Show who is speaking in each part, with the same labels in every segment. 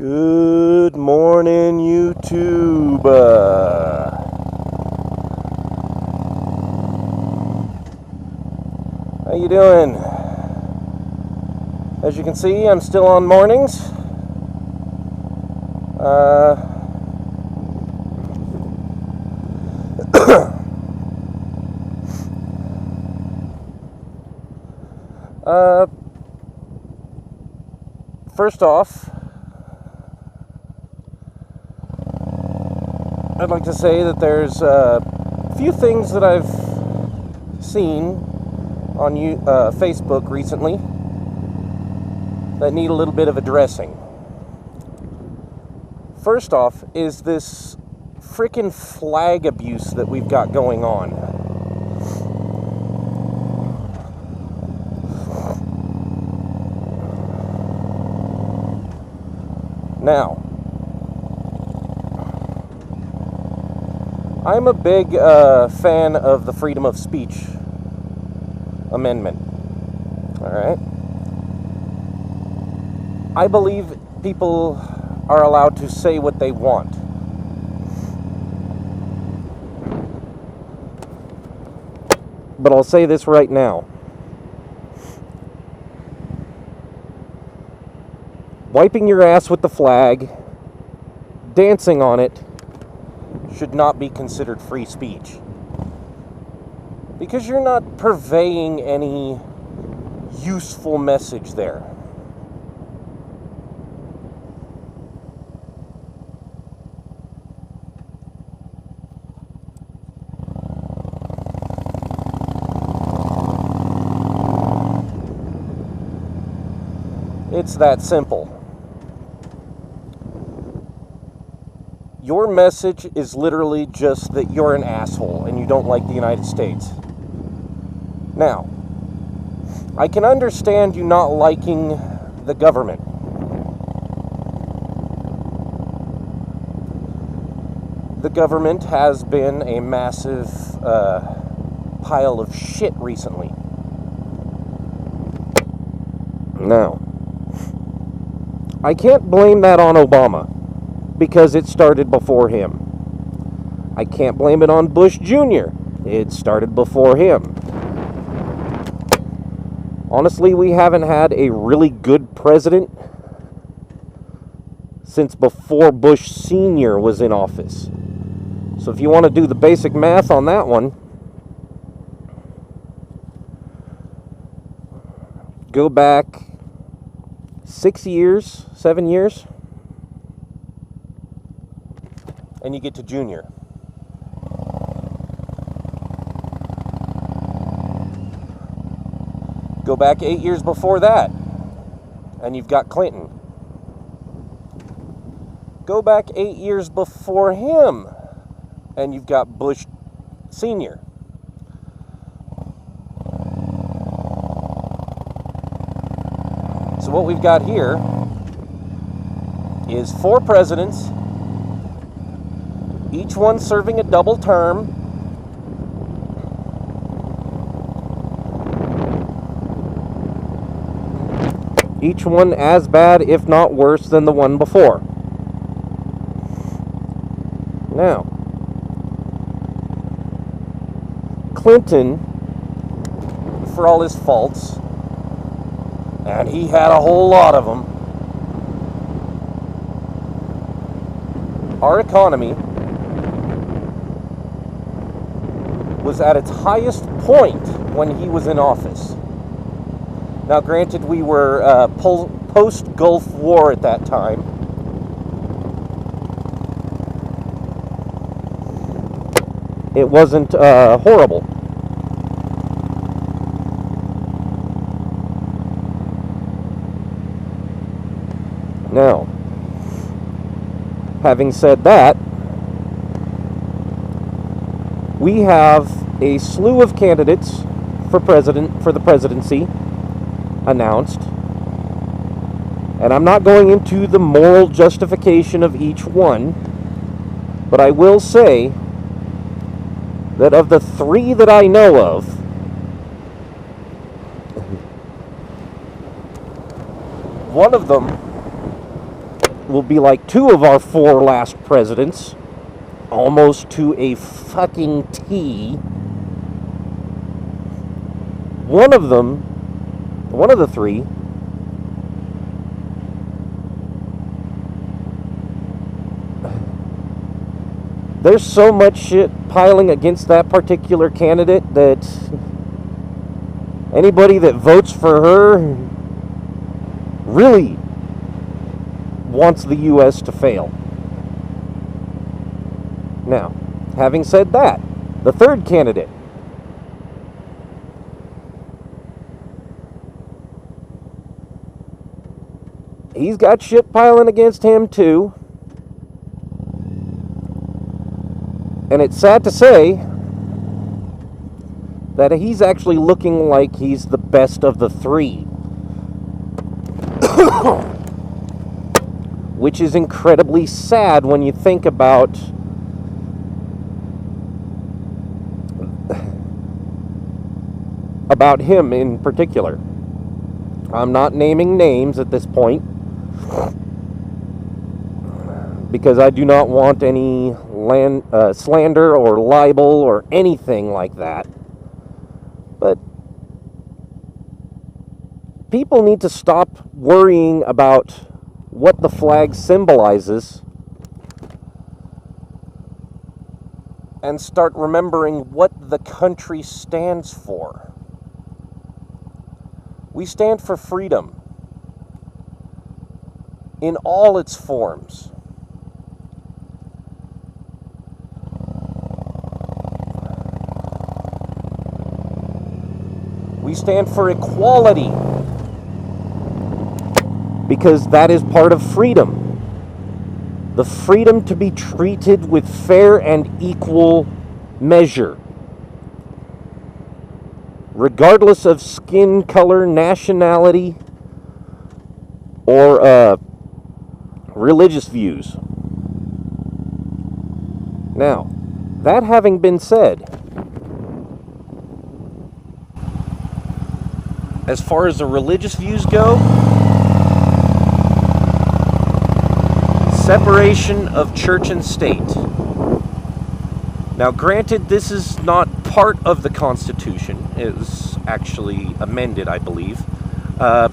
Speaker 1: Good morning, YouTube. How you doing? As you can see, I'm still on mornings. First off, I'd like to say that there's a few things that I've seen on Facebook recently that need a little bit of addressing. First off is this frickin' flag abuse that we've got going on. Now, I'm a big fan of the freedom of speech amendment. Alright? I believe people are allowed to say what they want. But I'll say this right now. Wiping your ass with the flag, dancing on it, should not be considered free speech. Because you're not purveying any useful message there. It's that simple. Your message is literally just that you're an asshole and you don't like the United States. Now, I can understand you not liking the government. The government has been a massive pile of shit recently. Now, I can't blame that on Obama, because it started before him. I can't blame it on Bush Jr. It started before him. Honestly, we haven't had a really good president since before Bush Sr. was in office. So if you want to do the basic math on that one, go back 6 years, 7 years, and you get to Junior. Go back 8 years before that, and you've got Clinton. Go back 8 years before him, and you've got Bush Sr. So what we've got here is 4 presidents, each one serving a double term. Each one as bad, if not worse, than the one before. Now, Clinton, for all his faults, and he had a whole lot of them, our economy was at its highest point when he was in office. Now, granted, we were post-Gulf War at that time. It wasn't horrible. Now, having said that, we have a slew of candidates for the presidency announced, and I'm not going into the moral justification of each one, but I will say that of the 3 that I know of, one of them will be like 2 of our 4 last presidents, almost to a fucking T. One of the 3, there's so much shit piling against that particular candidate that anybody that votes for her really wants the U.S. to fail. Now, having said that, the 3rd candidate, he's got shit piling against him too. And it's sad to say that he's actually looking like he's the best of the 3. Which is incredibly sad when you think about him in particular. I'm not naming names at this point because I do not want any slander or libel or anything like that. But people need to stop worrying about what the flag symbolizes and start remembering what the country stands for. We stand for freedom in all its forms. We stand for equality because that is part of freedom. The freedom to be treated with fair and equal measure, regardless of skin color, nationality, or religious views. Now, that having been said, as far as the religious views go, separation of church and state. Now, granted, this is not part of the Constitution. It was actually amended, I believe. The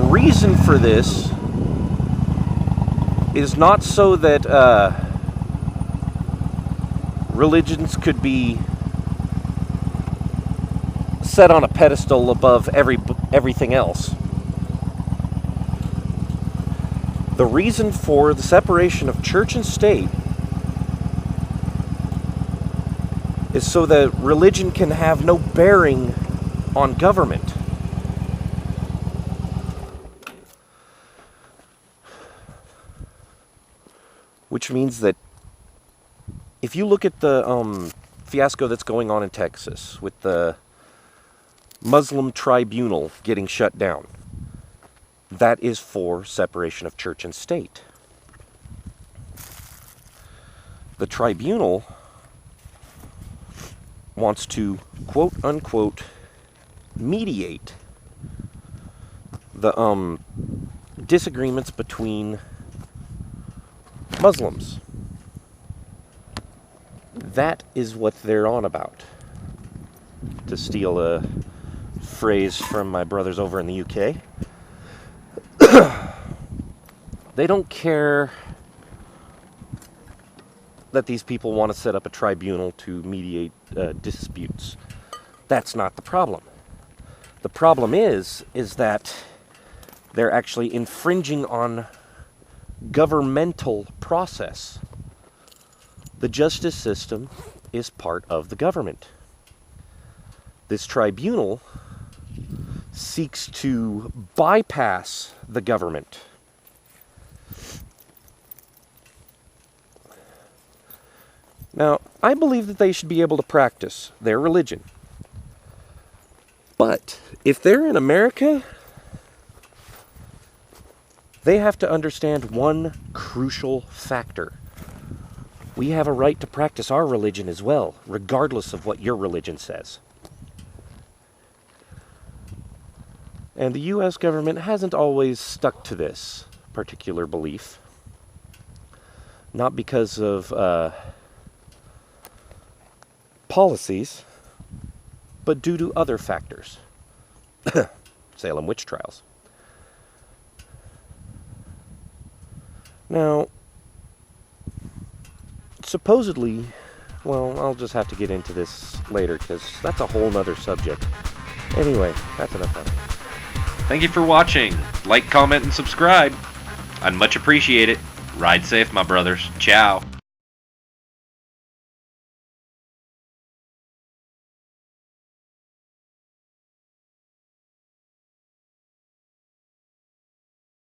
Speaker 1: reason for this is not so that religions could be set on a pedestal above everything else. The reason for the separation of church and state is so that religion can have no bearing on government. Which means that if you look at the fiasco that's going on in Texas with the Muslim tribunal getting shut down, that is for separation of church and state. The tribunal wants to, quote unquote, mediate the disagreements between Muslims. That is what they're on about. To steal a phrase from my brothers over in the UK. They don't care that these people want to set up a tribunal to mediate disputes. That's not the problem. The problem is that they're actually infringing on governmental process. The justice system is part of the government. This tribunal seeks to bypass the government. Now, I believe that they should be able to practice their religion. But if they're in America, they have to understand one crucial factor. We have a right to practice our religion as well, regardless of what your religion says. And the U.S. government hasn't always stuck to this particular belief. Not because of policies, but due to other factors. Salem witch trials. Now, supposedly, well, I'll just have to get into this later because that's a whole nother subject. Anyway, that's enough time.
Speaker 2: Thank you for watching. Like, comment, and subscribe. I'd much appreciate it. Ride safe, my brothers. Ciao.